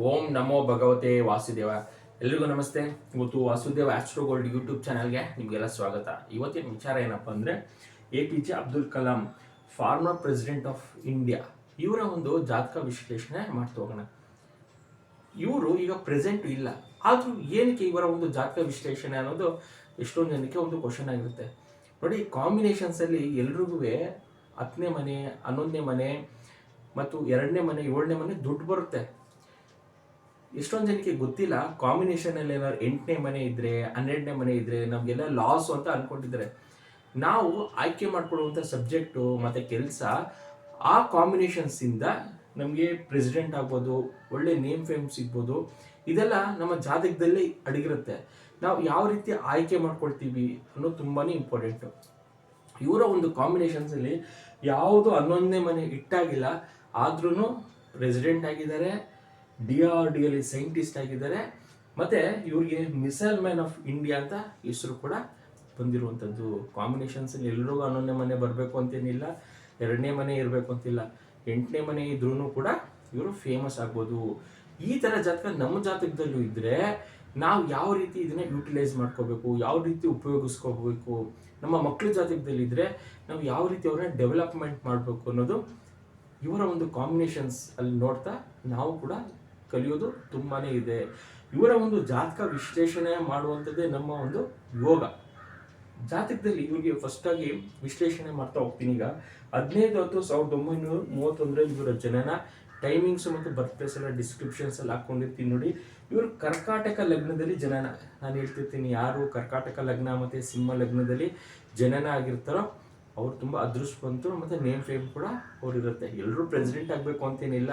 ಓಂ ನಮೋ ಭಗವತೆ ವಾಸುದೇವ. ಎಲ್ರಿಗೂ ನಮಸ್ತೆ. ಇವತ್ತು ವಾಸುದೇವ ಆಸ್ಟ್ರೋ ಗೋಲ್ಡ್ ಯೂಟ್ಯೂಬ್ ಚಾನಲ್ಗೆ ನಿಮಗೆಲ್ಲ ಸ್ವಾಗತ. ಇವತ್ತಿನ ವಿಚಾರ ಏನಪ್ಪ ಅಂದರೆ APJ Abdul Kalam, farmer president of India, ಇವರ ಒಂದು ಜಾತಕ ವಿಶ್ಲೇಷಣೆ ಮಾಡ್ತಾ ಹೋಗೋಣ. ಇವರು ಈಗ ಪ್ರೆಸೆಂಟ್ ಇಲ್ಲ, ಆದರೂ ಏನಕ್ಕೆ ಇವರ ಒಂದು ಜಾತಕ ವಿಶ್ಲೇಷಣೆ ಅನ್ನೋದು ಎಷ್ಟೊಂದು ಜನಕ್ಕೆ ಒಂದು ಕ್ವಶನ್ ಆಗಿರುತ್ತೆ. ನೋಡಿ, ಕಾಂಬಿನೇಷನ್ಸಲ್ಲಿ ಎಲ್ರಿಗೂ 10ನೇ ಮನೆ, 11ನೇ ಮನೆ ಮತ್ತು 2ನೇ ಮನೆ, 7ನೇ ಮನೆ ದುಡ್ಡು ಬರುತ್ತೆ. ಎಷ್ಟೊಂದು ಜನಕ್ಕೆ ಗೊತ್ತಿಲ್ಲ, ಕಾಂಬಿನೇಷನಲ್ಲಿ ಏನಾದ್ರು 8ನೇ ಮನೆ ಇದ್ದರೆ, 12ನೇ ಮನೆ ಇದ್ದರೆ ನಮಗೆಲ್ಲ ಲಾಸು ಅಂತ ಅಂದ್ಕೊಂಡಿದ್ದಾರೆ. ನಾವು ಆಯ್ಕೆ ಮಾಡ್ಕೊಳ್ಳುವಂಥ ಸಬ್ಜೆಕ್ಟು ಮತ್ತು ಕೆಲಸ ಆ ಕಾಂಬಿನೇಷನ್ಸಿಂದ ನಮಗೆ ಪ್ರೆಸಿಡೆಂಟ್ ಆಗ್ಬೋದು, ಒಳ್ಳೆ ನೇಮ್ ಫೇಮ್ ಸಿಗ್ಬೋದು. ಇದೆಲ್ಲ ನಮ್ಮ ಜಾತಕದಲ್ಲಿ ಅಡಗಿರುತ್ತೆ. ನಾವು ಯಾವ ರೀತಿ ಆಯ್ಕೆ ಮಾಡ್ಕೊಳ್ತೀವಿ ಅನ್ನೋದು ತುಂಬಾ ಇಂಪಾರ್ಟೆಂಟು. ಇವರ ಒಂದು ಕಾಂಬಿನೇಷನ್ಸಲ್ಲಿ ಯಾವುದು 11ನೇ ಮನೆ ಇಟ್ಟಾಗಿಲ್ಲ, ಆದ್ರೂ ಪ್ರೆಸಿಡೆಂಟ್ ಆಗಿದ್ದಾರೆ, DRDO ಸೈಂಟಿಸ್ಟ್ ಆಗಿದ್ದಾರೆ, ಮತ್ತು ಇವ್ರಿಗೆ ಮಿಸೈಲ್ ಮ್ಯಾನ್ ಆಫ್ ಇಂಡಿಯಾ ಅಂತ ಹೆಸರು ಕೂಡ ಬಂದಿರುವಂಥದ್ದು. ಕಾಂಬಿನೇಷನ್ಸಲ್ಲಿ ಎಲ್ರಿಗೂ 11ನೇ ಮನೆ ಬರಬೇಕು ಅಂತೇನಿಲ್ಲ, 2ನೇ ಮನೆ ಇರಬೇಕು ಅಂತಿಲ್ಲ, 8ನೇ ಮನೆ ಇದ್ರೂ ಕೂಡ ಇವರು ಫೇಮಸ್ ಆಗ್ಬೋದು. ಈ ಥರ ಜಾತಕ ನಮ್ಮ ಜಾತಕದಲ್ಲೂ ಇದ್ದರೆ ನಾವು ಯಾವ ರೀತಿ ಇದನ್ನ ಯೂಟಿಲೈಸ್ ಮಾಡ್ಕೋಬೇಕು, ಯಾವ ರೀತಿ ಉಪಯೋಗಿಸ್ಕೋಬೇಕು, ನಮ್ಮ ಮಕ್ಕಳ ಜಾತಕದಲ್ಲಿದ್ದರೆ ನಾವು ಯಾವ ರೀತಿ ಅವ್ರನ್ನ ಡೆವಲಪ್ಮೆಂಟ್ ಮಾಡಬೇಕು ಅನ್ನೋದು ಇವರ ಒಂದು ಕಾಂಬಿನೇಷನ್ಸ್ ಅಲ್ಲಿ ನೋಡ್ತಾ ನಾವು ಕೂಡ ಕಲಿಯೋದು ತುಂಬಾ ಇದೆ. ಇವರ ಒಂದು ಜಾತಕ ವಿಶ್ಲೇಷಣೆ ಮಾಡುವಂಥದ್ದೇ ನಮ್ಮ ಒಂದು ಯೋಗ. ಜಾತಕದಲ್ಲಿ ಇವರಿಗೆ ಫಸ್ಟಾಗಿ ವಿಶ್ಲೇಷಣೆ ಮಾಡ್ತಾ ಹೋಗ್ತೀನಿ. ಈಗ 15/10/1931 ಇವರ ಜನನ, ಟೈಮಿಂಗ್ಸ್ ಮತ್ತು ಬರ್ತ್ ಪ್ಲೇಸ್ ಎಲ್ಲ ಡಿಸ್ಕ್ರಿಪ್ಷನ್ಸ್ ಎಲ್ಲ ಹಾಕ್ಕೊಂಡಿರ್ತೀನಿ ನೋಡಿ. ಇವರು ಕರ್ಕಾಟಕ ಲಗ್ನದಲ್ಲಿ ಜನನ. ನಾನು ಹೇಳ್ತಿರ್ತೀನಿ, ಯಾರು ಕರ್ಕಾಟಕ ಲಗ್ನ ಮತ್ತು ಸಿಂಹ ಲಗ್ನದಲ್ಲಿ ಜನನ ಆಗಿರ್ತಾರೋ ಅವ್ರು ತುಂಬ ಅದೃಷ್ಟವಂತರು, ಮತ್ತು ನೇಮ್ ಫೇಮ್ ಕೂಡ ಅವ್ರಿರುತ್ತೆ. ಎಲ್ಲರೂ ಪ್ರೆಸಿಡೆಂಟ್ ಆಗಬೇಕು ಅಂತೇನಿಲ್ಲ,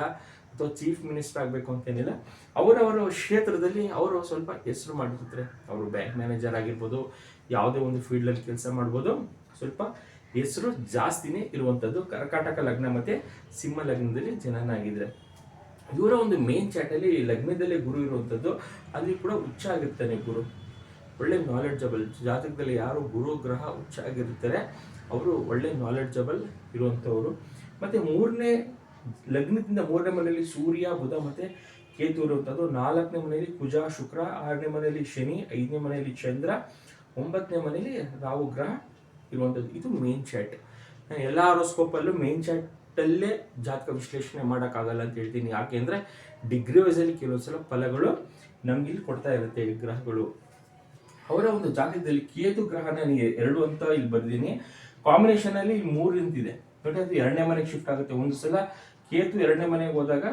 ಅಥವಾ ಚೀಫ್ ಮಿನಿಸ್ಟರ್ ಆಗಬೇಕು ಅಂತೇನಿಲ್ಲ. ಅವರವರ ಕ್ಷೇತ್ರದಲ್ಲಿ ಅವರು ಸ್ವಲ್ಪ ಹೆಸರು ಮಾಡಿರ್ತಾರೆ. ಅವರು ಬ್ಯಾಂಕ್ ಮ್ಯಾನೇಜರ್ ಆಗಿರ್ಬೋದು, ಯಾವುದೇ ಒಂದು ಫೀಲ್ಡಲ್ಲಿ ಕೆಲಸ ಮಾಡ್ಬೋದು, ಸ್ವಲ್ಪ ಹೆಸರು ಜಾಸ್ತಿನೇ ಇರುವಂಥದ್ದು ಕರ್ಕಾಟಕ ಲಗ್ನ ಮತ್ತು ಸಿಂಹ ಲಗ್ನದಲ್ಲಿ ಜನನ ಆಗಿದ್ರೆ. ಇವರ ಒಂದು ಮೇನ್ ಚಾಟಲ್ಲಿ ಲಗ್ನದಲ್ಲೇ ಗುರು ಇರುವಂಥದ್ದು, ಅಲ್ಲಿ ಕೂಡ ಉಚ್ಚ ಆಗಿರ್ತಾನೆ ಗುರು. ಒಳ್ಳೆ ನಾಲೆಡ್ಜಬಲ್, ಜಾತಕದಲ್ಲಿ ಯಾರು ಗುರು ಗ್ರಹ ಉಚ್ಚ ಆಗಿರ್ತಾರೆ ಅವರು ಒಳ್ಳೆ ನಾಲೆಡ್ಜಬಲ್ ಇರುವಂಥವ್ರು. ಮತ್ತು ಲಗ್ನದಿಂದ 3ನೇ ಮನೆಯಲ್ಲಿ ಸೂರ್ಯ, ಬುಧ ಮತ್ತು ಕೇತು ಇರುವಂಥದ್ದು. 4ನೇ ಮನೆಯಲ್ಲಿ ಕುಜ, ಶುಕ್ರ. 6ನೇ ಮನೆಯಲ್ಲಿ ಶನಿ. 5ನೇ ಮನೆಯಲ್ಲಿ ಚಂದ್ರ. 9ನೇ ಮನೆಯಲ್ಲಿ ರಾಹು ಗ್ರಹ ಇರುವಂಥದ್ದು. ಇದು ಮೇನ್ ಚಾಟ್. ನಾನು ಎಲ್ಲ ಹಾರೋಸ್ಕೋಪಲ್ಲೂ ಮೇನ್ ಚಾಟಲ್ಲೇ ಜಾತಕ ವಿಶ್ಲೇಷಣೆ ಮಾಡೋಕ್ಕಾಗಲ್ಲ ಅಂತ ಹೇಳ್ತೀನಿ. ಯಾಕೆಂದರೆ ಡಿಗ್ರಿ ವೈಸಲ್ಲಿ ಕೆಲವು ಸಲ ಫಲಗಳು ನಮಗಿಲ್ಲಿ ಕೊಡ್ತಾ ಇರುತ್ತೆ ಈ ಗ್ರಹಗಳು. ಅವರ ಒಂದು ಜಾತಕದಲ್ಲಿ ಕೇತು ಗ್ರಹನ 2 ಅಂತ ಇಲ್ಲಿ ಬರ್ತೀನಿ. ಕಾಂಬಿನೇಷನಲ್ಲಿ 3 ನಿಂತಿದೆ ನೋಡಿ. ಅದು 2ನೇ ಮನೆಗೆ ಶಿಫ್ಟ್ ಆಗುತ್ತೆ. ಒಂದು ಸಲ ಕೇತು 2ನೇ ಮನೆಗೆ ಹೋದಾಗ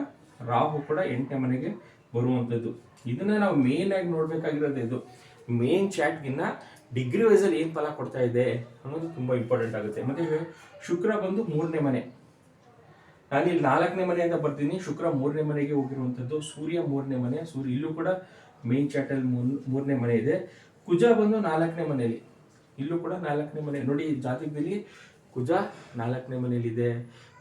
ರಾಹು ಕೂಡ 8ನೇ ಮನೆಗೆ ಬರುವಂಥದ್ದು. ಇದನ್ನ ನಾವು ಮೇನ್ ಆಗಿ ನೋಡ್ಬೇಕಾಗಿರೋದು. ಇದು ಮೇನ್ ಚಾಟ್ಗಿನ್ನ ಡಿಗ್ರಿ ವೈಸಲ್ಲಿ ಏನು ಫಲ ಕೊಡ್ತಾ ಇದೆ ಅನ್ನೋದು ತುಂಬ ಇಂಪಾರ್ಟೆಂಟ್ ಆಗುತ್ತೆ. ಮತ್ತು ಶುಕ್ರ ಬಂದು 3ನೇ ಮನೆ. ನಾನು ಇಲ್ಲಿ 4ನೇ ಮನೆ ಅಂತ ಬರ್ತೀನಿ. ಶುಕ್ರ 3ನೇ ಮನೆಗೆ ಹೋಗಿರುವಂಥದ್ದು. ಸೂರ್ಯ 3ನೇ ಮನೆ. ಸೂರ್ಯ ಇಲ್ಲೂ ಕೂಡ ಮೇನ್ ಚಾಟಲ್ಲಿ 3ನೇ ಮನೆ ಇದೆ. ಕುಜ ಬಂದು 4ನೇ ಮನೆಯಲ್ಲಿ. ಇಲ್ಲೂ ಕೂಡ 4ನೇ ಮನೆ ನೋಡಿ. ಜಾತಕದಲ್ಲಿ ಕುಜ 4ನೇ ಮನೆಯಲ್ಲಿದೆ.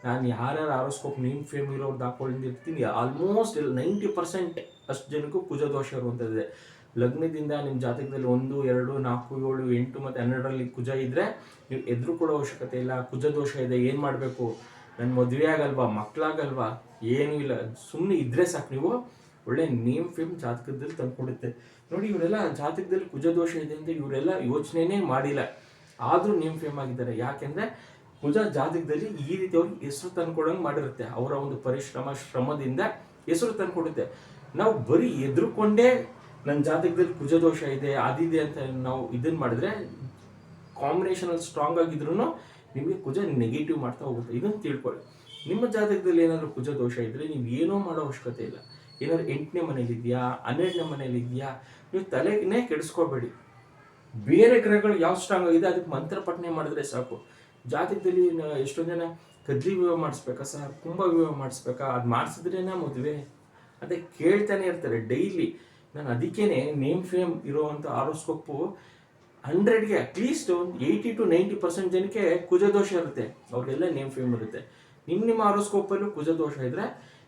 ನಾನು ಯಾರ್ಯಾರು ಆರೋಸ್ಕೋಪ್ ನೇಮ್ ಫೇಮ್ ಇರೋರ್ದು ಹಾಕೊಂಡಿರ್ತೀನಿ, ಆಲ್ಮೋಸ್ಟ್ 90% ಅಷ್ಟು ಜನಕ್ಕೂ ಕುಜ ದೋಷ ಇರುವಂಥದ್ದಿದೆ. ಲಗ್ನದಿಂದ ನಿಮ್ಮ ಜಾತಕದಲ್ಲಿ 1, 2, 4, 7, 8 ಮತ್ತು 12ರಲ್ಲಿ ಕುಜ ಇದ್ದರೆ ನೀವು ಎದುರು ಕೊಡೋ ಅವಶ್ಯಕತೆ ಇಲ್ಲ. ಕುಜ ದೋಷ ಇದೆ, ಏನು ಮಾಡಬೇಕು, ನನ್ನ ಮದುವೆ ಆಗಲ್ವಾ, ಮಕ್ಕಳಾಗಲ್ವಾ, ಏನೂ ಇಲ್ಲ, ಸುಮ್ಮನೆ ಇದ್ದರೆ ಸಾಕು, ನೀವು ಒಳ್ಳೆ ನೇಮ್ ಫೇಮ್ ಜಾತಕದಲ್ಲಿ ತಂದ್ಕೊಡುತ್ತೆ ನೋಡಿ. ಇವರೆಲ್ಲ ಜಾತಕದಲ್ಲಿ ಕುಜ ದೋಷ ಇದೆ ಅಂತ ಇವರೆಲ್ಲ ಯೋಚನೆನೇ ಮಾಡಿಲ್ಲ, ಆದರೂ ನೇಮ್ ಫೇಮ್ ಆಗಿದ್ದಾರೆ. ಯಾಕೆಂದರೆ ಕುಜ ಜಾತಕದಲ್ಲಿ ಈ ರೀತಿ ಅವ್ರಿಗೆ ಹೆಸರು ತಂದ್ಕೊಡಂಗೆ ಮಾಡಿರುತ್ತೆ. ಅವರ ಒಂದು ಶ್ರಮದಿಂದ ಹೆಸರು ತಂದ್ಕೊಡುತ್ತೆ. ನಾವು ಬರೀ ಎದುರುಕೊಂಡೇ ನನ್ನ ಜಾತಕದಲ್ಲಿ ಕುಜ ದೋಷ ಇದೆ, ಅದಿದೆ ಅಂತ ನಾವು ಇದನ್ನು ಮಾಡಿದ್ರೆ, ಕಾಂಬಿನೇಷನಲ್ಲಿ ಸ್ಟ್ರಾಂಗ್ ಆಗಿದ್ರು ನಿಮಗೆ ಕುಜ ನೆಗೆಟಿವ್ ಮಾಡ್ತಾ ಹೋಗುತ್ತೆ. ಇದನ್ನು ತಿಳ್ಕೊಳ್ಳಿ. ನಿಮ್ಮ ಜಾತಕದಲ್ಲಿ ಏನಾದರೂ ಕುಜ ದೋಷ ಇದ್ದರೆ ನೀವು ಏನೋ ಮಾಡೋ ಅವಶ್ಯಕತೆ ಇಲ್ಲ. ಏನಾದ್ರು 8ನೇ ಮನೇಲಿದೆಯಾ, 12ನೇ ಮನೇಲಿದೆಯಾ, ನೀವು ತಲೆನೇ ಕೆಡಿಸ್ಕೋಬೇಡಿ. ಬೇರೆ ಗ್ರಹಗಳು ಯಾವ ಸ್ಟ್ರಾಂಗ್ ಆಗಿದೆ ಅದಕ್ಕೆ ಮಂತ್ರ ಪಠನೆ ಮಾಡಿದ್ರೆ ಸಾಕು. ಜಾತಕದಲ್ಲಿ ಎಷ್ಟೊಂದು ಜನ ಕದ್ಲಿ ವಿವಾಹ ಮಾಡಿಸ್ಬೇಕಾ ಸರ್, ಕುಂಭ ವಿವಾಹ ಮಾಡಿಸ್ಬೇಕಾ, ಅದು ಮಾಡಿಸಿದ್ರೇನ ಮದುವೆ ಅದೇ ಕೇಳ್ತಾನೆ ಇರ್ತಾರೆ ಡೈಲಿ. ನಾನು ಅದಕ್ಕೇನೆ ನೇಮ್ ಫೇಮ್ ಇರುವಂಥ ಆರೋಸ್ಕೋಪು 100ಗೆ ಅಟ್ಲೀಸ್ಟ್ 80 to 90% ಜನಕ್ಕೆ ಕುಜ ದೋಷ ಇರುತ್ತೆ. ಅವ್ರಿಗೆಲ್ಲ ನೇಮ್ ಫೇಮ್ ಇರುತ್ತೆ. ನಿಮ್ಮ ಆರೋಸ್ಕೋಪಲ್ಲೂ ಕುಜ ದೋಷ ಇದ್ದರೆ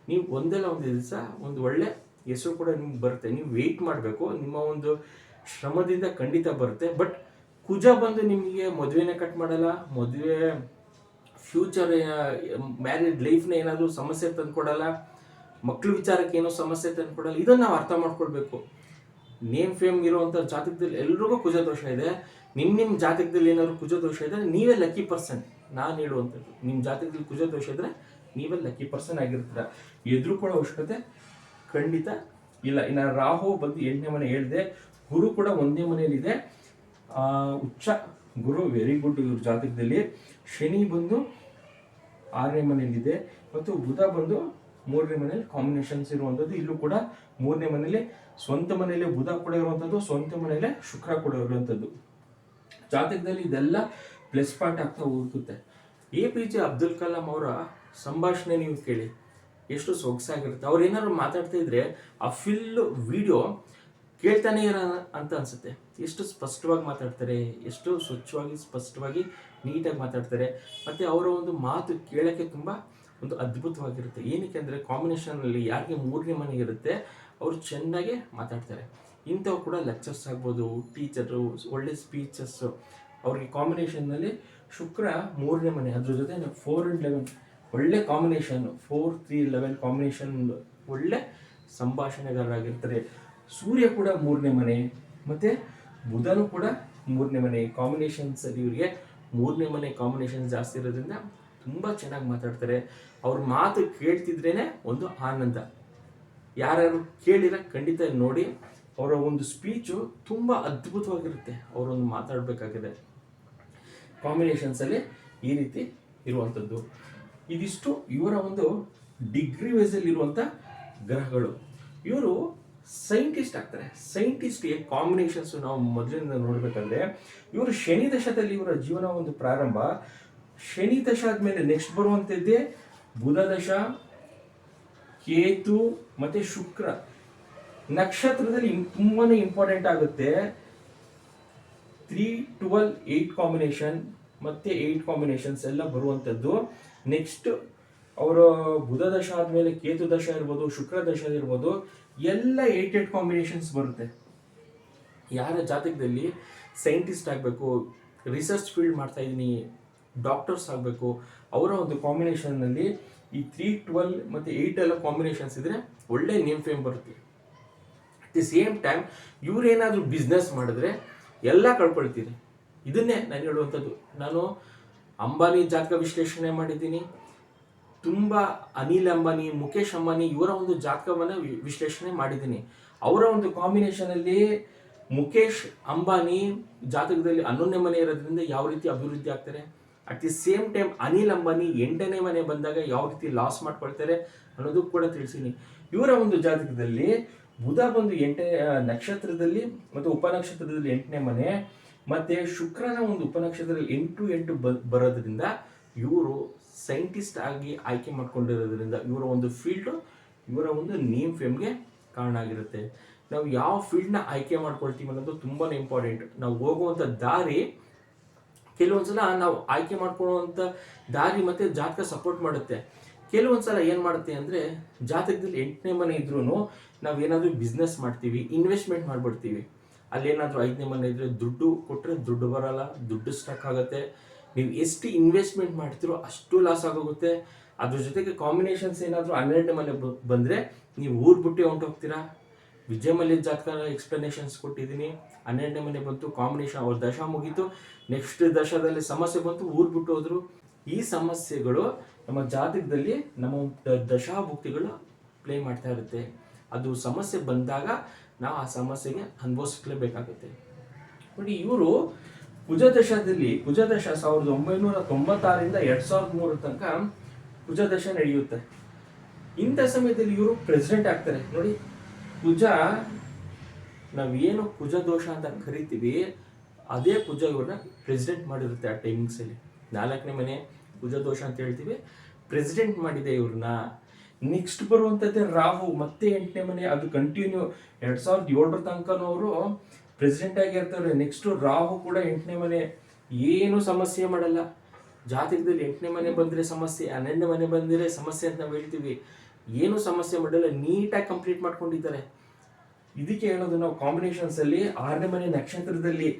ನೀವು ಒಂದಲ್ಲ ಒಂದು ದಿವಸ ಒಂದು ಒಳ್ಳೆ ಹೆಸರು ಕೂಡ ನಿಮ್ಗೆ ಬರುತ್ತೆ. ನೀವು ವೆಯ್ಟ್ ಮಾಡಬೇಕು, ನಿಮ್ಮ ಒಂದು ಶ್ರಮದಿಂದ ಖಂಡಿತ ಬರುತ್ತೆ. ಬಟ್ ಕುಜ ಬಂದು ನಿಮಗೆ ಮದುವೆನೇ ಕಟ್ ಮಾಡಲ್ಲ, ಮದುವೆ ಫ್ಯೂಚರ್ ಮ್ಯಾರಿಡ್ ಲೈಫ್ನ ಏನಾದರೂ ಸಮಸ್ಯೆ ತಂದು ಕೊಡಲ್ಲ. ಮಕ್ಕಳ ವಿಚಾರಕ್ಕೆ ಏನೋ ಸಮಸ್ಯೆ ತಂದ್ಕೊಡಲ್ಲ. ಇದನ್ನ ನಾವು ಅರ್ಥ ಮಾಡ್ಕೊಳ್ಬೇಕು. ನೇಮ್ ಫೇಮ್ ಇರುವಂತ ಜಾತಕದಲ್ಲಿ ಎಲ್ರಿಗೂ ಕುಜದೋಷ ಇದೆ. ನಿಮ್ಮ ಜಾತಕದಲ್ಲಿ ಏನಾದ್ರು ಕುಜದೋಷ ಇದ್ರೆ ನೀವೇ ಲಕ್ಕಿ ಪರ್ಸನ್. ನಾನು ಹೇಳುವಂಥದ್ದು, ನಿಮ್ಮ ಜಾತಕದಲ್ಲಿ ಕುಜದೋಷ ಇದ್ರೆ ನೀವೇ ಲಕ್ಕಿ ಪರ್ಸನ್ ಆಗಿರ್ತೀರ. ಎದುರು ಕೂಡ ಅವಶ್ಯಕತೆ ಖಂಡಿತ ಇಲ್ಲ. ಇನ್ನು ರಾಹು ಬಂದು 8ನೇ ಮನೆ ಹೇಳಿದೆ, ಗುರು ಕೂಡ 1ನೇ ಮನೆಯಲ್ಲಿದೆ, ಉಚ್ಚ ಗುರು ವೆರಿ ಗುಡ್ ಇವ್ರ ಜಾತಕದಲ್ಲಿ. ಶನಿ ಬಂದು 6ನೇ ಮನೆಯಲ್ಲಿದೆ ಮತ್ತು ಬುಧ ಬಂದು 3ನೇ ಮನೆಯಲ್ಲಿ ಕಾಂಬಿನೇಷನ್ಸ್ ಇರುವಂಥದ್ದು. ಇಲ್ಲೂ ಕೂಡ 3ನೇ ಮನೆಯಲ್ಲಿ ಸ್ವಂತ ಮನೆಯಲ್ಲಿ ಬುಧ ಕೂಡ ಇರುವಂಥದ್ದು, ಸ್ವಂತ ಮನೆಯಲ್ಲೇ ಶುಕ್ರ ಕೂಡ ಇರುವಂಥದ್ದು. ಜಾತಕದಲ್ಲಿ ಇದೆಲ್ಲ ಪ್ಲಸ್ ಪಾಯಿಂಟ್ ಆಗ್ತಾ ಹೋಗುತ್ತೆ. APJ ಅಬ್ದುಲ್ ಕಲಾಂ ಅವರ ಸಂಭಾಷಣೆ ನೀವು ಕೇಳಿ, ಎಷ್ಟು ಸೊಗಸಾಗಿರುತ್ತೆ. ಅವ್ರು ಏನಾದ್ರು ಮಾತಾಡ್ತಾ ಇದ್ರೆ ಆ ಫಿಲ್ ವಿಡಿಯೋ ಕೇಳ್ತಾನೆ ಇರೋ ಅಂತ ಅನ್ಸುತ್ತೆ. ಎಷ್ಟು ಸ್ಪಷ್ಟವಾಗಿ ಮಾತಾಡ್ತಾರೆ, ಎಷ್ಟು ಸ್ವಚ್ಛವಾಗಿ ಸ್ಪಷ್ಟವಾಗಿ ನೀಟಾಗಿ ಮಾತಾಡ್ತಾರೆ. ಮತ್ತು ಅವರ ಒಂದು ಮಾತು ಕೇಳೋಕ್ಕೆ ತುಂಬ ಒಂದು ಅದ್ಭುತವಾಗಿರುತ್ತೆ. ಏನಕ್ಕೆ ಅಂದರೆ ಕಾಂಬಿನೇಷನಲ್ಲಿ ಯಾರಿಗೆ 3ನೇ ಮನೆ ಇರುತ್ತೆ ಅವರು ಚೆನ್ನಾಗೆ ಮಾತಾಡ್ತಾರೆ. ಇಂಥವು ಕೂಡ ಲೆಕ್ಚರ್ಸ್ ಆಗ್ಬೋದು, ಟೀಚರು, ಒಳ್ಳೆ ಸ್ಪೀಚಸ್ಸು. ಅವ್ರಿಗೆ ಕಾಂಬಿನೇಷನ್ನಲ್ಲಿ ಶುಕ್ರ 3ನೇ ಮನೆ, ಅದ್ರ ಜೊತೆ 4 and 11 ಒಳ್ಳೆ ಕಾಂಬಿನೇಷನ್, 4, 3, 11 ಕಾಂಬಿನೇಷನ್ ಒಳ್ಳೆ ಸಂಭಾಷಣೆಗಾರರಾಗಿರ್ತಾರೆ. ಸೂರ್ಯ ಕೂಡ 3ನೇ ಮನೆ ಮತ್ತು ಬುಧನೂ ಕೂಡ 3ನೇ ಮನೆ ಕಾಂಬಿನೇಷನ್ಸಲ್ಲಿ ಇವರಿಗೆ 3ನೇ ಮನೆ ಕಾಂಬಿನೇಷನ್ ಜಾಸ್ತಿ ಇರೋದ್ರಿಂದ ತುಂಬ ಚೆನ್ನಾಗಿ ಮಾತಾಡ್ತಾರೆ. ಅವ್ರ ಮಾತು ಕೇಳ್ತಿದ್ರೇ ಒಂದು ಆನಂದ. ಯಾರ್ಯಾರು ಕೇಳಿರ ಖಂಡಿತ ನೋಡಿ, ಅವರ ಒಂದು ಸ್ಪೀಚು ತುಂಬ ಅದ್ಭುತವಾಗಿರುತ್ತೆ. ಅವರೊಂದು ಮಾತಾಡಬೇಕಾಗಿದೆ ಕಾಂಬಿನೇಷನ್ಸಲ್ಲಿ ಈ ರೀತಿ ಇರುವಂಥದ್ದು. ಇದಿಷ್ಟು ಇವರ ಒಂದು ಡಿಗ್ರಿ ವೈಸಲ್ಲಿ ಇರುವಂಥ ಗ್ರಹಗಳು. ಇವರು ಸೈಂಟಿಸ್ಟ್ ಆಗ್ತಾರೆ. ಸೈಂಟಿಸ್ಟ್ಗೆ ಕಾಂಬಿನೇಷನ್ಸ್ ನಾವು ಮೊದಲಿಂದ ನೋಡಬೇಕಂದ್ರೆ ಇವರು ಶನಿ ದಶದಲ್ಲಿ ಇವರ ಜೀವನ ಒಂದು ಪ್ರಾರಂಭ. ಶನಿ ದಶ ಆದಮೇಲೆ ನೆಕ್ಸ್ಟ್ ಬರುವಂಥದ್ದೇ ಬುಧ ದಶ, ಕೇತು ಮತ್ತು ಶುಕ್ರ. ನಕ್ಷತ್ರದಲ್ಲಿ ತುಂಬಾ ಇಂಪಾರ್ಟೆಂಟ್ ಆಗುತ್ತೆ. 3, 12, 8 ಕಾಂಬಿನೇಷನ್ ಮತ್ತು 8 ಕಾಂಬಿನೇಷನ್ಸ್ ಎಲ್ಲ ಬರುವಂಥದ್ದು. ನೆಕ್ಸ್ಟ್ ಅವರ ಬುಧ ದಶ ಆದಮೇಲೆ ಕೇತು ದಶ ಇರ್ಬೋದು, ಶುಕ್ರ ದಶ ಇರ್ಬೋದು, ಎಲ್ಲ 8 ಕಾಂಬಿನೇಷನ್ಸ್ ಬರುತ್ತೆ. ಯಾರ ಜಾತಕದಲ್ಲಿ ಸೈಂಟಿಸ್ಟ್ ಆಗಬೇಕು, ರಿಸರ್ಚ್ ಫೀಲ್ಡ್ ಮಾಡ್ತಾ ಇದ್ದೀನಿ, ಡಾಕ್ಟರ್ಸ್ ಆಗಬೇಕು, ಅವರ ಒಂದು ಕಾಂಬಿನೇಷನ್ನಲ್ಲಿ ಈ 3, 12 ಮತ್ತು 8 ಎಲ್ಲ ಕಾಂಬಿನೇಷನ್ಸ್ ಇದ್ರೆ ಒಳ್ಳೆ ನೇಮ್ ಫೇಮ್ ಬರುತ್ತೆ. ಅಟ್ ದಿ ಸೇಮ್ ಟೈಮ್ ಇವರೇನಾದರೂ ಬಿಸ್ನೆಸ್ ಮಾಡಿದ್ರೆ ಎಲ್ಲ ಕಳ್ಕೊಳ್ತೀರಿ. ಇದನ್ನೇ ನಾನು ಹೇಳುವಂಥದ್ದು. ನಾನು ಅಂಬಾನಿ ಜಾತಕ ವಿಶ್ಲೇಷಣೆ ಮಾಡಿದ್ದೀನಿ. ತುಂಬ ಅನಿಲ್ ಅಂಬಾನಿ, ಮುಖೇಶ್ ಅಂಬಾನಿ ಇವರ ಒಂದು ಜಾತಕವನ್ನು ವಿಶ್ಲೇಷಣೆ ಮಾಡಿದ್ದೀನಿ. ಅವರ ಒಂದು ಕಾಂಬಿನೇಷನಲ್ಲಿ ಮುಖೇಶ್ ಅಂಬಾನಿ ಜಾತಕದಲ್ಲಿ 11ನೇ ಮನೆ ಇರೋದ್ರಿಂದ ಯಾವ ರೀತಿ ಅಭಿವೃದ್ಧಿ ಆಗ್ತಾರೆ. At the same time Anil Ambani 8ನೇ ಮನೆ ಬಂದಾಗ ಯಾವ ರೀತಿ ಲಾಸ್ ಮಾಡ್ಕೊಳ್ತಾರೆ ಅನ್ನೋದು ಕೂಡ ತಿಳಿಸೀನಿ. ಇವರ ಒಂದು ಜಾತಕದಲ್ಲಿ ಬುಧ ಬಂದು 8ನೇ ನಕ್ಷತ್ರದಲ್ಲಿ ಮತ್ತು ಉಪನಕ್ಷತ್ರದಲ್ಲಿ 8ನೇ ಮನೆ ಮತ್ತು ಶುಕ್ರನ ಒಂದು ಉಪನಕ್ಷತ್ರದಲ್ಲಿ 8 ಬರೋದ್ರಿಂದ ಇವರು ಸೈಂಟಿಸ್ಟ್ ಆಗಿ ಆಯ್ಕೆ ಮಾಡ್ಕೊಂಡಿರೋದ್ರಿಂದ ಇವರ ಒಂದು ಫೀಲ್ಡು ಇವರ ಒಂದು ನೇಮ್ ಫೇಮ್ಗೆ ಕಾರಣ ಆಗಿರುತ್ತೆ. ನಾವು ಯಾವ ಫೀಲ್ಡ್ನ ಆಯ್ಕೆ ಮಾಡ್ಕೊಳ್ತೀವಿ ಅನ್ನೋದು ತುಂಬಾ ಇಂಪಾರ್ಟೆಂಟ್. ನಾವು ಹೋಗುವಂಥ ದಾರಿ ಕೆಲವೊಂದ್ಸಲ ನಾವು ಆಯ್ಕೆ ಮಾಡ್ಕೊಳ್ಳುವಂಥ ದಾರಿ ಮತ್ತು ಜಾತಕ ಸಪೋರ್ಟ್ ಮಾಡುತ್ತೆ. ಕೆಲವೊಂದ್ಸಲ ಏನು ಮಾಡುತ್ತೆ ಅಂದರೆ ಜಾತಕದಲ್ಲಿ 8ನೇ ಮನೆ ಇದ್ರೂ ನಾವೇನಾದರೂ ಬಿಸ್ನೆಸ್ ಮಾಡ್ತೀವಿ, ಇನ್ವೆಸ್ಟ್ಮೆಂಟ್ ಮಾಡಿಬಿಡ್ತೀವಿ. ಅಲ್ಲೇನಾದರೂ 5ನೇ ಮನೆ ಇದ್ದರೆ ದುಡ್ಡು ಕೊಟ್ಟರೆ ದುಡ್ಡು ಬರೋಲ್ಲ, ದುಡ್ಡು ಸ್ಟಕ್ ಆಗುತ್ತೆ. ನೀವು ಎಷ್ಟು ಇನ್ವೆಸ್ಟ್ಮೆಂಟ್ ಮಾಡ್ತೀರೋ ಅಷ್ಟು ಲಾಸ್ ಆಗೋಗುತ್ತೆ. ಅದ್ರ ಜೊತೆಗೆ ಕಾಂಬಿನೇಷನ್ಸ್ ಏನಾದರೂ 12ನೇ ಮನೆ ಬಂದರೆ ನೀವು ಊರು ಬಿಟ್ಟು ಹೊಂಟೋಗ್ತೀರಾ. ವಿಜಯ ಮಲ್ಯ ಜಾತಕ ಎಕ್ಸ್ಪ್ಲನೇಷನ್ಸ್ ಕೊಟ್ಟಿದ್ದೀನಿ. 12ನೇ ಮನೆ ಬಂತು, ಕಾಂಬಿನೇಷನ್ ಅವ್ರ ದಶ ಮುಗೀತು, ನೆಕ್ಸ್ಟ್ ದಶದಲ್ಲಿ ಸಮಸ್ಯೆ ಬಂತು, ಊರು ಬಿಟ್ಟು ಹೋದ್ರು. ಈ ಸಮಸ್ಯೆಗಳು ನಮ್ಮ ಜಾತಕದಲ್ಲಿ ನಮ್ಮ ದಶಾಭುಕ್ತಿಗಳು ಪ್ಲೇ ಮಾಡ್ತಾ ಇರುತ್ತೆ. ಅದು ಸಮಸ್ಯೆ ಬಂದಾಗ ನಾವು ಆ ಸಮಸ್ಯೆಗೆ ಅನುಭವಿಸಲೇಬೇಕಾಗುತ್ತೆ. ನೋಡಿ, ಇವರು ಕುಜದಶದಲ್ಲಿ, ಕುಜದಶ 1996ರಿಂದ 2003 ತನಕ ಕುಜದಶ ನಡೆಯುತ್ತೆ. ಇಂಥ ಸಮಯದಲ್ಲಿ ಇವರು ಪ್ರೆಸಿಡೆಂಟ್ ಆಗ್ತಾರೆ. ನೋಡಿ, ಕುಜ ನಾವೇನು ಕುಜ ದೋಷ ಅಂತ ಕರಿತೀವಿ, ಅದೇ ಕುಜ ಇವ್ರನ್ನ ಪ್ರೆಸಿಡೆಂಟ್ ಮಾಡಿರುತ್ತೆ ಆ ಟೈಮಿಂಗ್ಸಲ್ಲಿ. 4ನೇ ಮನೆ ಕುಜ ದೋಷ ಅಂತ ಹೇಳ್ತೀವಿ, ಪ್ರೆಸಿಡೆಂಟ್ ಮಾಡಿದೆ ಇವ್ರನ್ನ. ನೆಕ್ಸ್ಟ್ ಬರುವಂಥದ್ದೇ ರಾಹು, ಮತ್ತೆ 8ನೇ ಮನೆ, ಅದು ಕಂಟಿನ್ಯೂ 2007 ತನಕನೂ ಅವರು ಪ್ರೆಸಿಡೆಂಟ್ ಆಗಿರ್ತಾರೆ. ನೆಕ್ಸ್ಟು ರಾಹು ಕೂಡ 8ನೇ ಮನೆ, ಏನು ಸಮಸ್ಯೆ ಮಾಡಲ್ಲ. ಜಾತಕದಲ್ಲಿ 8ನೇ ಮನೆ ಬಂದರೆ ಸಮಸ್ಯೆ, 12ನೇ ಮನೆ ಬಂದರೆ ಸಮಸ್ಯೆ ಅಂತ ನಾವು ಹೇಳ್ತೀವಿ. ಏನು ಸಮಸ್ಯೆ ಮಾಡಲ್ಲ, ನೀಟಾಗಿ ಕಂಪ್ಲೀಟ್ ಮಾಡ್ಕೊಂಡಿದ್ದಾರೆ. ಇದಕ್ಕೆ ಹೇಳೋದು ನಾವು ಕಾಂಬಿನೇಷನ್ಸಲ್ಲಿ 6ನೇ ಮನೆ ನಕ್ಷತ್ರದಲ್ಲಿ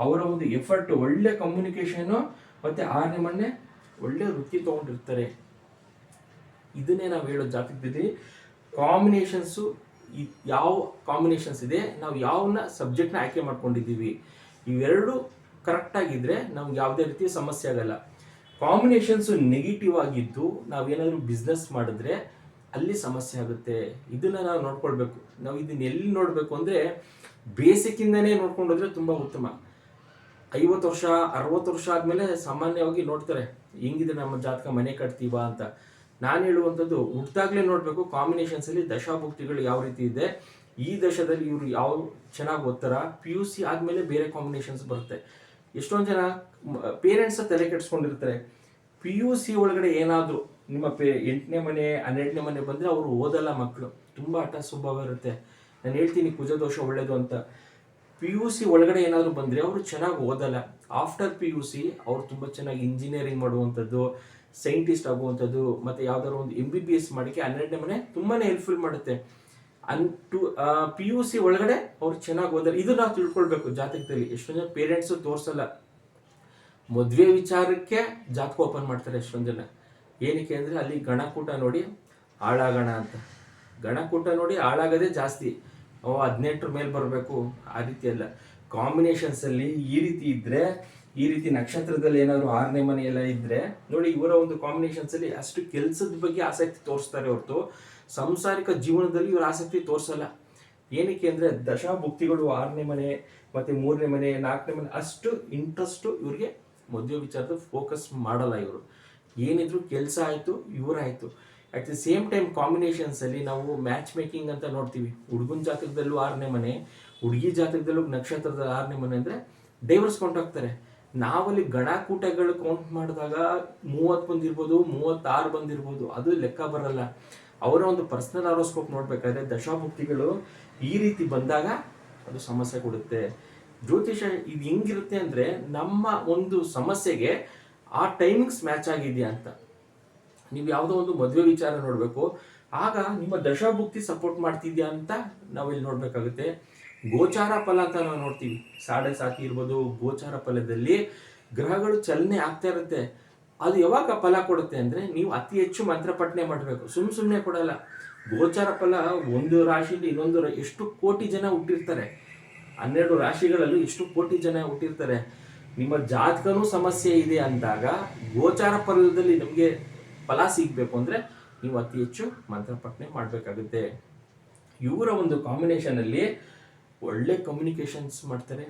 ಅವರ ಒಂದು ಎಫರ್ಟ್, ಒಳ್ಳೆ ಕಮ್ಯುನಿಕೇಷನು ಮತ್ತು 6ನೇ ಮನೆ ಒಳ್ಳೆ ವೃತ್ತಿ ತೊಗೊಂಡಿರ್ತಾರೆ. ಇದನ್ನೇ ನಾವು ಹೇಳೋ ಜಾತಕದಲ್ಲಿ ಕಾಂಬಿನೇಷನ್ಸು ಯಾವ ಕಾಂಬಿನೇಷನ್ಸ್ ಇದೆ, ನಾವು ಯಾವನ್ನ ಸಬ್ಜೆಕ್ಟ್ನ ಆಯ್ಕೆ ಮಾಡ್ಕೊಂಡಿದ್ದೀವಿ, ಇವೆರಡು ಕರೆಕ್ಟಾಗಿದ್ದರೆ ನಮ್ಗೆ ಯಾವುದೇ ರೀತಿಯ ಸಮಸ್ಯೆ ಆಗಲ್ಲ. ಕಾಂಬಿನೇಷನ್ಸು ನೆಗೆಟಿವ್ ಆಗಿದ್ದು ನಾವೇನಾದರೂ ಬಿಸ್ನೆಸ್ ಮಾಡಿದ್ರೆ ಅಲ್ಲಿ ಸಮಸ್ಯೆ ಆಗುತ್ತೆ. ಇದನ್ನು ನಾವು ನೋಡ್ಕೊಳ್ಬೇಕು. ನಾವು ಇದನ್ನ ಎಲ್ಲಿ ನೋಡಬೇಕು ಅಂದರೆ ಬೇಸಿಕ್ಕಿಂದನೇ ನೋಡ್ಕೊಂಡೋದ್ರೆ ತುಂಬ ಉತ್ತಮ. 50 ವರ್ಷ 60 ವರ್ಷ ಆದಮೇಲೆ ಸಾಮಾನ್ಯವಾಗಿ ನೋಡ್ತಾರೆ ಹೆಂಗಿದೆ ನಮ್ಮ ಜಾತಕ, ಮನೆ ಕಟ್ತೀವಾ ಅಂತ. ನಾನು ಹೇಳುವಂಥದ್ದು ಹುಟ್ಟಿದಾಗಲೇ ನೋಡಬೇಕು ಕಾಂಬಿನೇಷನ್ಸಲ್ಲಿ ದಶಾಭುಕ್ತಿಗಳು ಯಾವ ರೀತಿ ಇದೆ, ಈ ದಶದಲ್ಲಿ ಇವರು ಯಾವ ಚೆನ್ನಾಗಿ ಓದ್ತಾರ. PUC ಆದಮೇಲೆ ಬೇರೆ ಕಾಂಬಿನೇಷನ್ಸ್ ಬರುತ್ತೆ. ಎಷ್ಟೊಂದು ಜನ ಪೇರೆಂಟ್ಸ್ ತಲೆ ಕೆಡಿಸ್ಕೊಂಡಿರ್ತಾರೆ. PUC ಒಳಗಡೆ ಏನಾದರೂ ನಿಮ್ಮ 8ನೇ ಮನೆ 12ನೇ ಮನೆ ಬಂದರೆ ಅವರು ಓದಲ್ಲ, ಮಕ್ಕಳು ತುಂಬ ಹಠ ಸ್ವಭಾವ ಇರುತ್ತೆ. ನಾನು ಹೇಳ್ತೀನಿ ಕುಜದೋಷ ಒಳ್ಳೇದು ಅಂತ. PUC ಒಳಗಡೆ ಏನಾದರೂ ಬಂದರೆ ಅವರು ಚೆನ್ನಾಗಿ ಓದಲ್ಲ. ಆಫ್ಟರ್ PUC ಅವರು ತುಂಬ ಚೆನ್ನಾಗಿ ಇಂಜಿನಿಯರಿಂಗ್ ಮಾಡುವಂಥದ್ದು, ಸೈಂಟಿಸ್ಟ್ ಆಗುವಂಥದ್ದು, ಮತ್ತು ಯಾವ್ದಾದ್ರು ಒಂದು MBBS ಮಾಡೋಕ್ಕೆ 12ನೇ ಮನೆ ತುಂಬಾ ಹೆಲ್ಪ್ಫುಲ್ ಮಾಡುತ್ತೆ. PUC ಒಳಗಡೆ ಅವ್ರು ಚೆನ್ನಾಗಿ ಓದಲ್ಲ. ಇದು ನಾವು ತಿಳ್ಕೊಳ್ಬೇಕು ಜಾತಕದಲ್ಲಿ. ಎಷ್ಟೊಂದು ಜನ ಪೇರೆಂಟ್ಸು ತೋರಿಸಲ್ಲ. ಮದುವೆ ವಿಚಾರಕ್ಕೆ ಜಾತಕ ಓಪನ್ ಮಾಡ್ತಾರೆ ಎಷ್ಟೊಂದು ಜನ. ಏನಕ್ಕೆ ಅಂದರೆ ಅಲ್ಲಿ ಗಣಕೂಟ ನೋಡಿ ಹಾಳಾಗೋಣ ಅಂತ. ಗಣಕೂಟ ನೋಡಿ ಹಾಳಾಗೋದೇ ಜಾಸ್ತಿ. 18 ಮೇಲೆ ಬರಬೇಕು, ಆ ರೀತಿ ಅಲ್ಲ. ಕಾಂಬಿನೇಷನ್ಸಲ್ಲಿ ಈ ರೀತಿ ಇದ್ದರೆ, ಈ ರೀತಿ ನಕ್ಷತ್ರದಲ್ಲಿ ಏನಾದರೂ 6ನೇ ಮನೆ ಎಲ್ಲ ಇದ್ದರೆ ನೋಡಿ, ಇವರ ಒಂದು ಕಾಂಬಿನೇಷನ್ಸಲ್ಲಿ ಅಷ್ಟು ಕೆಲಸದ ಬಗ್ಗೆ ಆಸಕ್ತಿ ತೋರಿಸ್ತಾರೆ ಹೊರತು ಸಂಸಾರಿಕ ಜೀವನದಲ್ಲಿ ಇವರು ಆಸಕ್ತಿ ತೋರಿಸಲ್ಲ. ಏನಕ್ಕೆ ಅಂದರೆ ದಶಾಭುಕ್ತಿಗಳು 6ನೇ ಮನೆ ಮತ್ತು 3ನೇ ಮನೆ 4ನೇ ಮನೆ ಅಷ್ಟು ಇಂಟ್ರೆಸ್ಟು ಇವ್ರಿಗೆ ಮದುವೆ ವಿಚಾರದ ಫೋಕಸ್ ಮಾಡಲ್ಲ. ಇವರು ಏನಿದ್ರು ಕೆಲಸ ಆಯಿತು, ಇವರಾಯಿತು. ಅಟ್ ದಿ ಸೇಮ್ ಟೈಮ್ ಕಾಂಬಿನೇಷನ್ಸಲ್ಲಿ ನಾವು ಮ್ಯಾಚ್ ಮೇಕಿಂಗ್ ಅಂತ ನೋಡ್ತೀವಿ. ಹುಡುಗನ ಜಾತಕದಲ್ಲೂ 6ನೇ ಮನೆ, ಹುಡುಗಿ ಜಾತಕದಲ್ಲೂ ನಕ್ಷತ್ರದ 6ನೇ ಮನೆ ಅಂದರೆ ಡೈವರ್ಸ್ ಕೊಂಡೋಗ್ತಾರೆ. ನಾವಲ್ಲಿ ಗಣಕೂಟಗಳು ಕೌಂಟ್ ಮಾಡಿದಾಗ 30 ಬಂದಿರ್ಬೋದು, 36 ಬಂದಿರ್ಬೋದು, ಅದು ಲೆಕ್ಕ ಬರಲ್ಲ. ಅವರ ಒಂದು ಪರ್ಸನಲ್ ಹಾರೋಸ್ಕೋಪ್ ನೋಡ್ಬೇಕಾದ್ರೆ ದಶಾಭುಕ್ತಿಗಳು ಈ ರೀತಿ ಬಂದಾಗ ಅದು ಸಮಸ್ಯೆ ಕೊಡುತ್ತೆ. ಜ್ಯೋತಿಷ ಇದು ಹೆಂಗಿರುತ್ತೆ ಅಂದರೆ ನಮ್ಮ ಒಂದು ಸಮಸ್ಯೆಗೆ ಆ ಟೈಮಿಂಗ್ಸ್ ಮ್ಯಾಚ್ ಆಗಿದೆಯಾ ಅಂತ. ನೀವು ಯಾವುದೋ ಒಂದು ಮದುವೆ ವಿಚಾರ ನೋಡಬೇಕು, ಆಗ ನಿಮ್ಮ ದಶಾಭುಕ್ತಿ ಸಪೋರ್ಟ್ ಮಾಡ್ತಿದ್ಯಾ ಅಂತ ನಾವಿಲ್ಲಿ ನೋಡಬೇಕಾಗುತ್ತೆ. ಗೋಚಾರ ಫಲ ಅಂತ ನಾವು ನೋಡ್ತೀವಿ. ಸಾಡೆ ಸಾತಿ ಇರ್ಬೋದು, ಗೋಚಾರ ಫಲದಲ್ಲಿ ಗ್ರಹಗಳು ಚಲನೆ ಆಗ್ತಾ ಇರುತ್ತೆ. ಅದು ಯಾವಾಗ ಫಲ ಕೊಡುತ್ತೆ ಅಂದರೆ ನೀವು ಅತಿ ಹೆಚ್ಚು ಮಂತ್ರಪಠನೆ ಮಾಡಬೇಕು, ಸುಮ್ಮನೆ ಕೊಡಲ್ಲ. ಗೋಚಾರ ಫಲ ಒಂದು ರಾಶಿಯಲ್ಲಿ ಇನ್ನೊಂದು ಎಷ್ಟು ಕೋಟಿ ಜನ ಹುಟ್ಟಿರ್ತಾರೆ. 12 ರಾಶಿಗಳಲ್ಲೂ ಎಷ್ಟು ಕೋಟಿ ಜನ ಹುಟ್ಟಿರ್ತಾರೆ. ನಿಮ್ಮ ಜಾತಕನೂ ಸಮಸ್ಯೆ ಇದೆ ಅಂದಾಗ ಗೋಚಾರ ಫಲದಲ್ಲಿ ನಮಗೆ ಫಲ ಸಿಗಬೇಕು ಅಂದರೆ ನೀವು ಅತಿ ಹೆಚ್ಚು ಮಂತ್ರಪಠನೆ ಮಾಡಬೇಕಾಗುತ್ತೆ. ಇವರ ಒಂದು ಕಾಂಬಿನೇಷನಲ್ಲಿ ಒಳ್ಳೆ ಕಮ್ಯುನಿಕೇಷನ್ಸ್ ಮಾಡ್ತಾರೆ,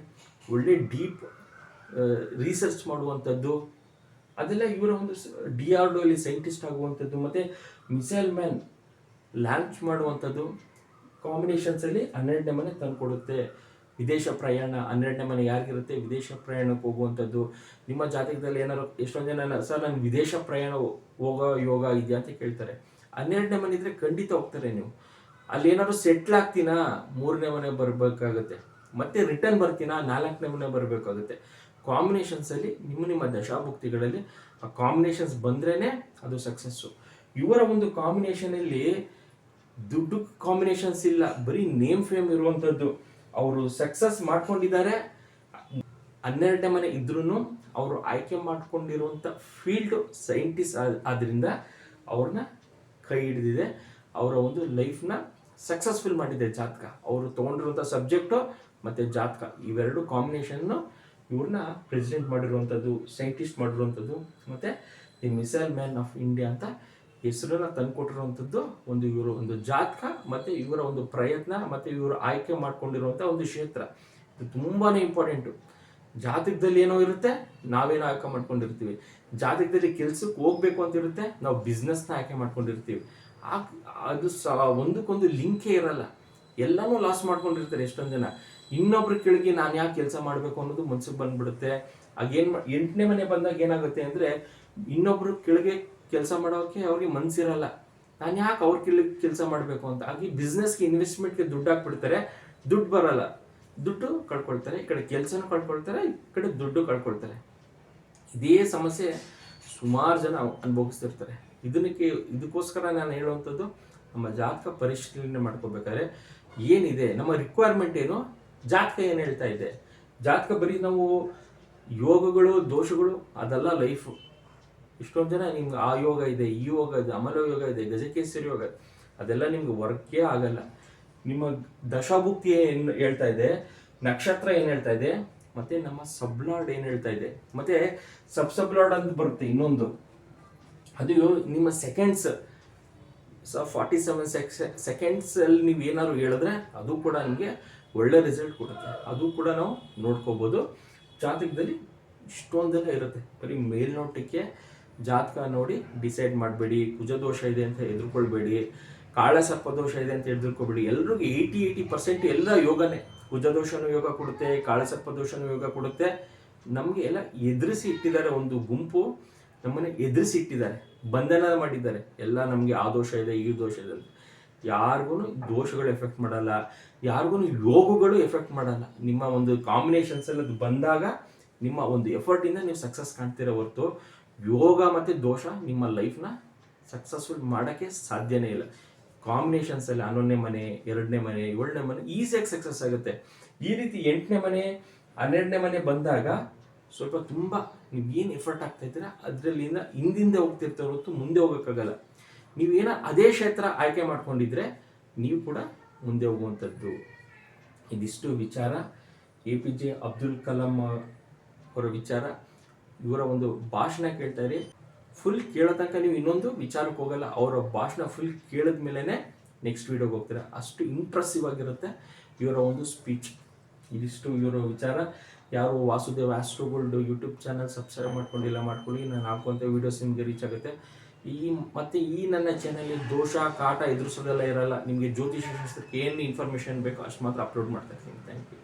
ಒಳ್ಳೆ ಡೀಪ್ ರಿಸರ್ಚ್ ಮಾಡುವಂಥದ್ದು, ಅದೆಲ್ಲ ಇವರ ಒಂದು DRDO ಅಲ್ಲಿ ಸೈಂಟಿಸ್ಟ್ ಆಗುವಂಥದ್ದು, ಮತ್ತು ಮಿಸೈಲ್ ಮ್ಯಾನ್ ಲಾಂಚ್ ಮಾಡುವಂಥದ್ದು ಕಾಂಬಿನೇಷನ್ಸಲ್ಲಿ 12ನೇ ಮನೆ ತಂದುಕೊಡುತ್ತೆ. ವಿದೇಶ ಪ್ರಯಾಣ 12ನೇ ಮನೆ ಯಾರಿಗಿರುತ್ತೆ, ವಿದೇಶ ಪ್ರಯಾಣಕ್ಕೆ ಹೋಗುವಂಥದ್ದು. ನಿಮ್ಮ ಜಾತಕದಲ್ಲಿ ಏನಾದ್ರು ಎಷ್ಟೊಂದು ಜನ ಸರ್ ನನಗೆ ವಿದೇಶ ಪ್ರಯಾಣ ಹೋಗೋ ಯೋಗ ಇದೆಯಾ ಅಂತ ಕೇಳ್ತಾರೆ. 12ನೇ ಮನೆ ಇದ್ದರೆ ಖಂಡಿತ ಹೋಗ್ತಾರೆ. ನೀವು ಅಲ್ಲಿ ಏನಾದ್ರು ಸೆಟ್ಲ್ ಆಗ್ತೀನಾ 3ನೇ ಮನೆ ಬರಬೇಕಾಗುತ್ತೆ, ಮತ್ತೆ ರಿಟರ್ನ್ ಬರ್ತೀನಾ 4ನೇ ಮನೆ ಬರಬೇಕಾಗುತ್ತೆ. ಕಾಂಬಿನೇಷನ್ಸಲ್ಲಿ ನಿಮ್ಮ ದಶಾಭುಕ್ತಿಗಳಲ್ಲಿ ಆ ಕಾಂಬಿನೇಷನ್ಸ್ ಬಂದ್ರೇ ಅದು ಸಕ್ಸಸ್ಸು. ಇವರ ಒಂದು ಕಾಂಬಿನೇಷನಲ್ಲಿ ದುಡ್ಡು ಕಾಂಬಿನೇಷನ್ಸ್ ಇಲ್ಲ, ಬರೀ ನೇಮ್ ಫೇಮ್ ಇರುವಂಥದ್ದು. ಅವರು ಸಕ್ಸಸ್ ಮಾಡ್ಕೊಂಡಿದ್ದಾರೆ. 12ನೇ ಮನೆ ಇದ್ರೂ ಅವರು ಆಯ್ಕೆ ಮಾಡ್ಕೊಂಡಿರುವಂಥ ಫೀಲ್ಡು ಸೈಂಟಿಸ್ಟ್ ಆದ್ರಿಂದ ಅವ್ರನ್ನ ಕೈ ಹಿಡಿದಿದೆ. ಅವರ ಒಂದು ಲೈಫ್ನ ಸಕ್ಸಸ್ಫುಲ್ ಮಾಡಿದೆ ಜಾತಕ. ಅವರು ತೊಗೊಂಡಿರುವಂಥ ಸಬ್ಜೆಕ್ಟು ಮತ್ತು ಜಾತಕ ಇವೆರಡು ಕಾಂಬಿನೇಷನ್ನು ಇವ್ರನ್ನ ಪ್ರೆಸಿಡೆಂಟ್ ಮಾಡಿರುವಂಥದ್ದು, ಸೈಂಟಿಸ್ಟ್ ಮಾಡಿರುವಂಥದ್ದು, ಮತ್ತು the missile man of India ಅಂತ ಹೆಸರನ್ನು ತಂದುಕೊಟ್ಟಿರುವಂಥದ್ದು ಇವರ ಒಂದು ಜಾತಕ ಮತ್ತು ಇವರ ಒಂದು ಪ್ರಯತ್ನ ಮತ್ತು ಇವರು ಆಯ್ಕೆ ಮಾಡ್ಕೊಂಡಿರುವಂಥ ಒಂದು ಕ್ಷೇತ್ರ. ಇದು ತುಂಬಾ ಇಂಪಾರ್ಟೆಂಟು. ಜಾತಕದಲ್ಲಿ ಏನೋ ಇರುತ್ತೆ, ನಾವೇನೋ ಆಯ್ಕೆ ಮಾಡ್ಕೊಂಡಿರ್ತೀವಿ. ಜಾತಕದಲ್ಲಿ ಕೆಲ್ಸಕ್ಕೆ ಹೋಗ್ಬೇಕು ಅಂತ ಇರುತ್ತೆ, ನಾವು ಬಿಸ್ನೆಸ್ನ ಆಯ್ಕೆ ಮಾಡ್ಕೊಂಡಿರ್ತೀವಿ. ಅದು ಒಂದಕ್ಕೊಂದು ಲಿಂಕೇ ಇರಲ್ಲ. ಎಲ್ಲನೂ ಲಾಸ್ ಮಾಡ್ಕೊಂಡಿರ್ತಾರೆ ಎಷ್ಟೊಂದು ಜನ. ಇನ್ನೊಬ್ರ ಕೆಳಗೆ ನಾನು ಯಾಕೆ ಕೆಲಸ ಮಾಡಬೇಕು ಅನ್ನೋದು ಮನ್ಸಿಗೆ ಬಂದ್ಬಿಡುತ್ತೆ. ಆಗೇನು 8ನೇ ಮನೆ ಬಂದಾಗ ಏನಾಗುತ್ತೆ ಅಂದರೆ ಇನ್ನೊಬ್ರ ಕೆಳಗೆ ಕೆಲಸ ಮಾಡೋಕ್ಕೆ ಅವ್ರಿಗೆ ಮನಸ್ಸಿರಲ್ಲ. ನಾನು ಯಾಕೆ ಅವ್ರ ಕೆಳಗೆ ಕೆಲಸ ಮಾಡಬೇಕು ಅಂತ. ಹಾಗೆ ಬಿಸ್ನೆಸ್ಗೆ ಇನ್ವೆಸ್ಟ್ಮೆಂಟ್ಗೆ ದುಡ್ಡು ಹಾಕ್ಬಿಡ್ತಾರೆ, ದುಡ್ಡು ಬರಲ್ಲ, ದುಡ್ಡು ಕಳ್ಕೊಳ್ತಾರೆ. ಈ ಕಡೆ ಕೆಲಸನೂ ಕಳ್ಕೊಳ್ತಾರೆ, ಈ ಕಡೆ ದುಡ್ಡು ಕಳ್ಕೊಳ್ತಾರೆ. ಇದೇ ಸಮಸ್ಯೆ ಸುಮಾರು ಜನ ಅನುಭವಿಸ್ತಿರ್ತಾರೆ. ಇದಕ್ಕೋಸ್ಕರ ನಾನು ಹೇಳುವಂಥದ್ದು, ನಮ್ಮ ಜಾತಕ ಪರಿಶೀಲನೆ ಮಾಡ್ಕೋಬೇಕಾದ್ರೆ ಏನಿದೆ, ನಮ್ಮ ರಿಕ್ವೈರ್ಮೆಂಟ್ ಏನು, ಜಾತಕ ಏನು ಹೇಳ್ತಾ ಇದೆ. ಜಾತಕ ಬರೀ ನಾವು ಯೋಗಗಳು ದೋಷಗಳು ಅದೆಲ್ಲ ಲೈಫು. ಇಷ್ಟೊಂದು ಜನ ನಿಮ್ಗೆ ಆ ಯೋಗ ಇದೆ, ಈ ಯೋಗ ಇದೆ, ಅಮಲ ಯೋಗ ಇದೆ, ಗಜಕೇಸರಿ ಯೋಗ, ಅದೆಲ್ಲ ನಿಮ್ಗೆ ವರ್ಕೇ ಆಗಲ್ಲ. ನಿಮ್ಮ ದಶಾಭುಕ್ತಿ ಏನು ಹೇಳ್ತಾ ಇದೆ, ನಕ್ಷತ್ರ ಏನು ಹೇಳ್ತಾ ಇದೆ, ಮತ್ತೆ ನಮ್ಮ ಸಬ್ಲಾರ್ಡ್ ಏನು ಹೇಳ್ತಾ ಇದೆ, ಮತ್ತೆ ಸಬ್ಲಾರ್ಡ್ ಅಂತ ಬರುತ್ತೆ ಇನ್ನೊಂದು, ಅದು ನಿಮ್ಮ ಸೆಕೆಂಡ್ಸ್ 47 ಸೆಕೆಂಡ್ಸ್ ಅಲ್ಲಿ ನೀವು ಏನಾದ್ರು ಹೇಳಿದ್ರೆ ಅದು ಕೂಡ ನಿಮಗೆ ಒಳ್ಳೆ ರಿಸಲ್ಟ್ ಕೊಡುತ್ತೆ. ಅದು ಕೂಡ ನಾವು ನೋಡ್ಕೋಬೋದು. ಜಾತಕದಲ್ಲಿ ಇಷ್ಟೊಂದೆಲ್ಲ ಇರುತ್ತೆ. ಬರೀ ಮೇಲ್ನೋಟಕ್ಕೆ ಜಾತಕ ನೋಡಿ ಡಿಸೈಡ್ ಮಾಡಬೇಡಿ. ಕುಜದೋಷ ಇದೆ ಅಂತ ಎದುರ್ಕೊಳ್ಬೇಡಿ, ಕಾಳಸರ್ಪದೋಷ ಇದೆ ಅಂತ ಎದುರ್ಕೊಬೇಡಿ. ಎಲ್ರಿಗೂ 80% ಎಲ್ಲ ಯೋಗನೇ. ಕುಜದೋಷನೂ ಯೋಗ ಕೊಡುತ್ತೆ, ಕಾಳಸರ್ಪದೋಷನೂ ಯೋಗ ಕೊಡುತ್ತೆ. ನಮಗೆ ಎಲ್ಲ ಎದುರಿಸಿ ಇಟ್ಟಿದ್ದಾರೆ, ಒಂದು ಗುಂಪು ನಮ್ಮನ್ನ ಎದುರಿಸಿ ಇಟ್ಟಿದ್ದಾರೆ, ಬಂಧನ ಮಾಡಿದ್ದಾರೆ. ಎಲ್ಲ ನಮಗೆ ಆ ದೋಷ ಇದೆ, ಈ ದೋಷ ಇದೆ ಅಂತ. ಯಾರಿಗೂ ದೋಷಗಳು ಎಫೆಕ್ಟ್ ಮಾಡಲ್ಲ, ಯಾರಿಗೂ ಯೋಗಗಳು ಎಫೆಕ್ಟ್ ಮಾಡಲ್ಲ. ನಿಮ್ಮ ಒಂದು ಕಾಂಬಿನೇಷನ್ಸ್ ಎಲ್ಲ ಬಂದಾಗ ನಿಮ್ಮ ಒಂದು ಎಫರ್ಟಿಂದ ನೀವು ಸಕ್ಸಸ್ ಕಾಣ್ತಿರೋ ಹೊರತು ಯೋಗ ಮತ್ತು ದೋಷ ನಿಮ್ಮ ಲೈಫ್ನ ಸಕ್ಸಸ್ಫುಲ್ ಮಾಡೋಕ್ಕೆ ಸಾಧ್ಯನೇ ಇಲ್ಲ. ಕಾಂಬಿನೇಷನ್ಸ್ ಎಲ್ಲ 11ನೇ ಮನೆ, 2ನೇ ಮನೆ, 7ನೇ ಮನೆ ಈಸಿಯಾಗಿ ಸಕ್ಸಸ್ ಆಗುತ್ತೆ. ಈ ರೀತಿ 8ನೇ ಮನೆ, 12ನೇ ಮನೆ ಬಂದಾಗ ಸ್ವಲ್ಪ ತುಂಬ ನೀವು ಏನು ಎಫರ್ಟ್ ಆಗ್ತಾ ಇದ್ದೀರಾ ಅದರಲ್ಲಿಂದ ಹಿಂದಿಂದ ಹೋಗ್ತಿರ್ತಾ ಹೊರತು ಮುಂದೆ ಹೋಗೋಕ್ಕಾಗಲ್ಲ. ನೀವೇನೋ ಅದೇ ಕ್ಷೇತ್ರ ಆಯ್ಕೆ ಮಾಡ್ಕೊಂಡಿದ್ರೆ ನೀವು ಕೂಡ ಮುಂದೆ ಹೋಗುವಂಥದ್ದು. ಇದಿಷ್ಟು ವಿಚಾರ APJ ಅಬ್ದುಲ್ ಕಲಾಂ ಅವರ ವಿಚಾರ. ಇವರ ಒಂದು ಭಾಷಣ ಕೇಳ್ತಾ ಇರಿ. ಫುಲ್ ಕೇಳೋ ತನಕ ನೀವು ಇನ್ನೊಂದು ವಿಚಾರಕ್ಕೆ ಹೋಗಲ್ಲ. ಅವರ ಭಾಷಣ ಫುಲ್ ಕೇಳಿದ ಮೇಲೇ ನೆಕ್ಸ್ಟ್ ವೀಡಿಯೋಗೆ ಹೋಗ್ತೀರಾ. ಅಷ್ಟು ಇಂಪ್ರೆಸಿವ್ ಆಗಿರುತ್ತೆ ಇವರ ಒಂದು ಸ್ಪೀಚ್. ಇದಿಷ್ಟು ಇವರ ವಿಚಾರ. ಯಾರು Vasudev astro gold YouTube channel subscribe ಮಾಡ್ಕೊಂಡಿಲ್ಲ ಮಾಡ್ಕೊಳ್ಳಿ. ನಾನು ಹಾಕುವಂಥ ವೀಡಿಯೋಸ್ ನಿಮಗೆ ರೀಚ್ ಆಗುತ್ತೆ. ಮತ್ತು ಈ ನನ್ನ ಚಾನಲ್ ದೋಷ ಕಾಟ ಎದುರಿಸೋದೆಲ್ಲ ಇರಲ್ಲ. ನಿಮಗೆ ಜ್ಯೋತಿಷ ಶಾಸ್ತ್ರಕ್ಕೆ ಏನು ಇನ್ಫಾರ್ಮೇಷನ್ ಬೇಕೋ ಅಷ್ಟು ಮಾತ್ರ ಅಪ್ಲೋಡ್ ಮಾಡ್ತಾ ಇರ್ತೀನಿ. Thank you.